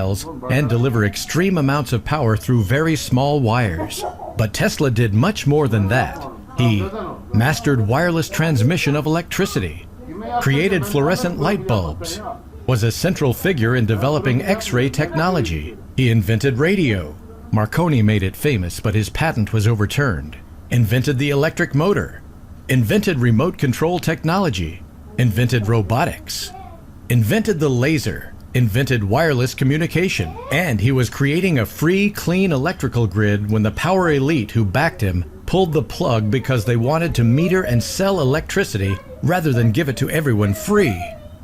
miles and deliver extreme amounts of power through very small wires. But Tesla did much more than that. He mastered wireless transmission of electricity, created fluorescent light bulbs, was a central figure in developing X-ray technology. He invented radio. Marconi made it famous, but his patent was overturned. Invented the electric motor. Invented remote control technology. Invented robotics. Invented the laser. Invented wireless communication. And he was creating a free, clean electrical grid when the power elite who backed him pulled the plug because they wanted to meter and sell electricity rather than give it to everyone free.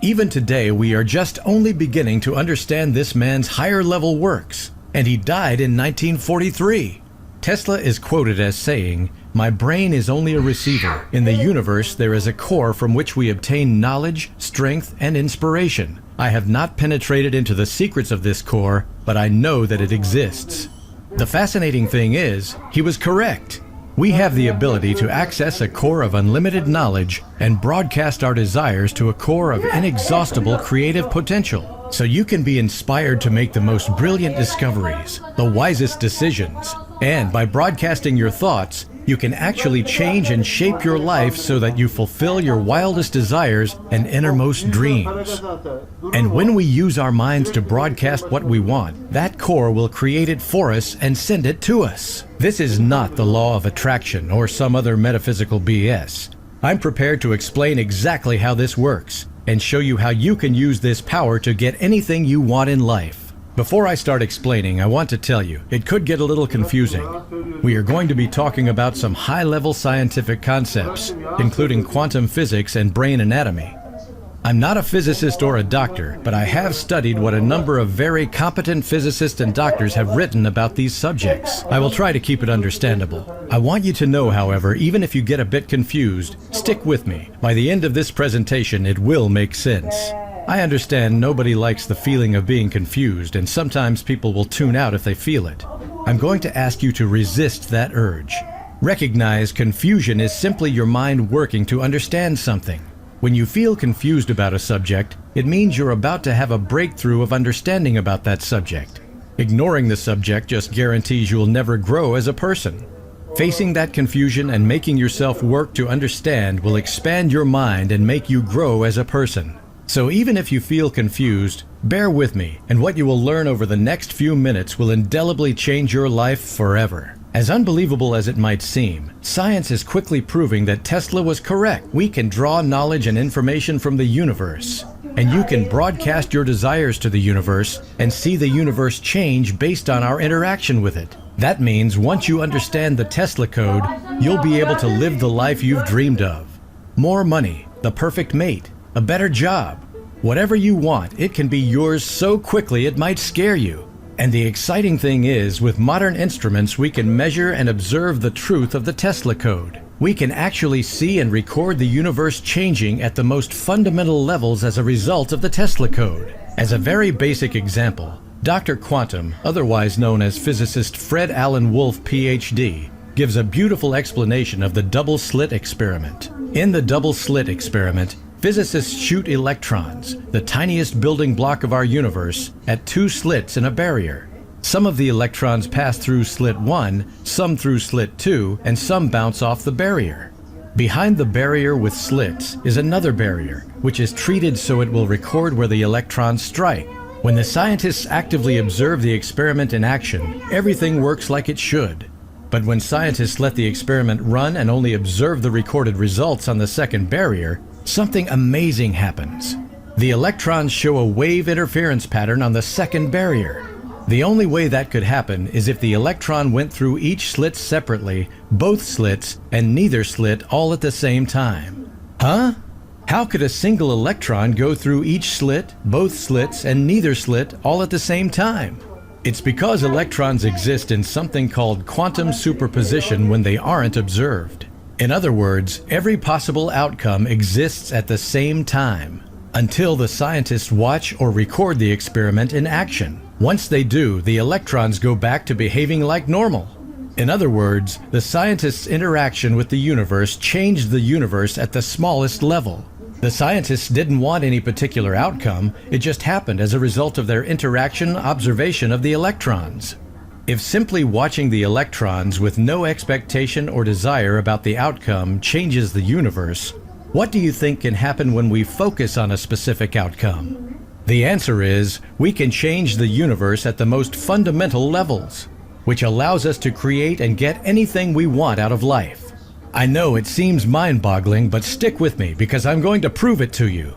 Even today, we are just only beginning to understand this man's higher level works, and he died in 1943. Tesla is quoted as saying, "My brain is only a receiver. In the universe, there is a core from which we obtain knowledge, strength, and inspiration. I have not penetrated into the secrets of this core, but I know that it exists." The fascinating thing is, he was correct. We have the ability to access a core of unlimited knowledge and broadcast our desires to a core of inexhaustible creative potential. So you can be inspired to make the most brilliant discoveries, the wisest decisions, and by broadcasting your thoughts, you can actually change and shape your life so that you fulfill your wildest desires and innermost dreams. And when we use our minds to broadcast what we want, that core will create it for us and send it to us. This is not the law of attraction or some other metaphysical BS. I'm prepared to explain exactly how this works and show you how you can use this power to get anything you want in life. Before I start explaining, I want to tell you, it could get a little confusing. We are going to be talking about some high-level scientific concepts, including quantum physics and brain anatomy. I'm not a physicist or a doctor, but I have studied what a number of very competent physicists and doctors have written about these subjects. I will try to keep it understandable. I want you to know, however, even if you get a bit confused, stick with me. By the end of this presentation, it will make sense. I understand nobody likes the feeling of being confused, and sometimes people will tune out if they feel it. I'm going to ask you to resist that urge. Recognize confusion is simply your mind working to understand something. When you feel confused about a subject, it means you're about to have a breakthrough of understanding about that subject. Ignoring the subject just guarantees you'll never grow as a person. Facing that confusion and making yourself work to understand will expand your mind and make you grow as a person. So even if you feel confused, bear with me, and what you will learn over the next few minutes will indelibly change your life forever. As unbelievable as it might seem, science is quickly proving that Tesla was correct. We can draw knowledge and information from the universe, and you can broadcast your desires to the universe and see the universe change based on our interaction with it. That means once you understand the Tesla code, you'll be able to live the life you've dreamed of. More money, the perfect mate, a better job. Whatever you want, it can be yours so quickly it might scare you. And the exciting thing is, with modern instruments, we can measure and observe the truth of the Tesla code. We can actually see and record the universe changing at the most fundamental levels as a result of the Tesla code. As a very basic example, Dr. Quantum, otherwise known as physicist Fred Alan Wolf, PhD, gives a beautiful explanation of the double-slit experiment. In the double-slit experiment, physicists shoot electrons, the tiniest building block of our universe, at two slits in a barrier. Some of the electrons pass through slit 1, some through slit 2, and some bounce off the barrier. Behind the barrier with slits is another barrier, which is treated so it will record where the electrons strike. When the scientists actively observe the experiment in action, everything works like it should. But when scientists let the experiment run and only observe the recorded results on the second barrier, something amazing happens. The electrons show a wave interference pattern on the second barrier. The only way that could happen is if the electron went through each slit separately, both slits, and neither slit all at the same time. Huh? How could a single electron go through each slit, both slits, and neither slit all at the same time? It's because electrons exist in something called quantum superposition when they aren't observed. In other words, every possible outcome exists at the same time, until the scientists watch or record the experiment in action. Once they do, the electrons go back to behaving like normal. In other words, the scientists' interaction with the universe changed the universe at the smallest level. The scientists didn't want any particular outcome, it just happened as a result of their observation of the electrons. If simply watching the electrons with no expectation or desire about the outcome changes the universe, what do you think can happen when we focus on a specific outcome? The answer is, we can change the universe at the most fundamental levels, which allows us to create and get anything we want out of life. I know it seems mind-boggling, but stick with me because I'm going to prove it to you.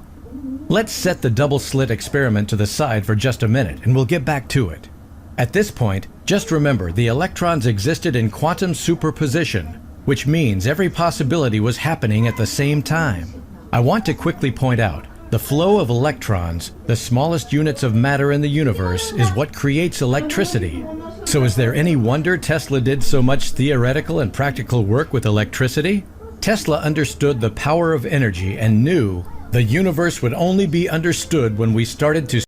Let's set the double-slit experiment to the side for just a minute and we'll get back to it. At this point, just remember the electrons existed in quantum superposition, which means every possibility was happening at the same time. I want to quickly point out, the flow of electrons, the smallest units of matter in the universe, is what creates electricity. So is there any wonder Tesla did so much theoretical and practical work with electricity? Tesla understood the power of energy and knew the universe would only be understood when we started to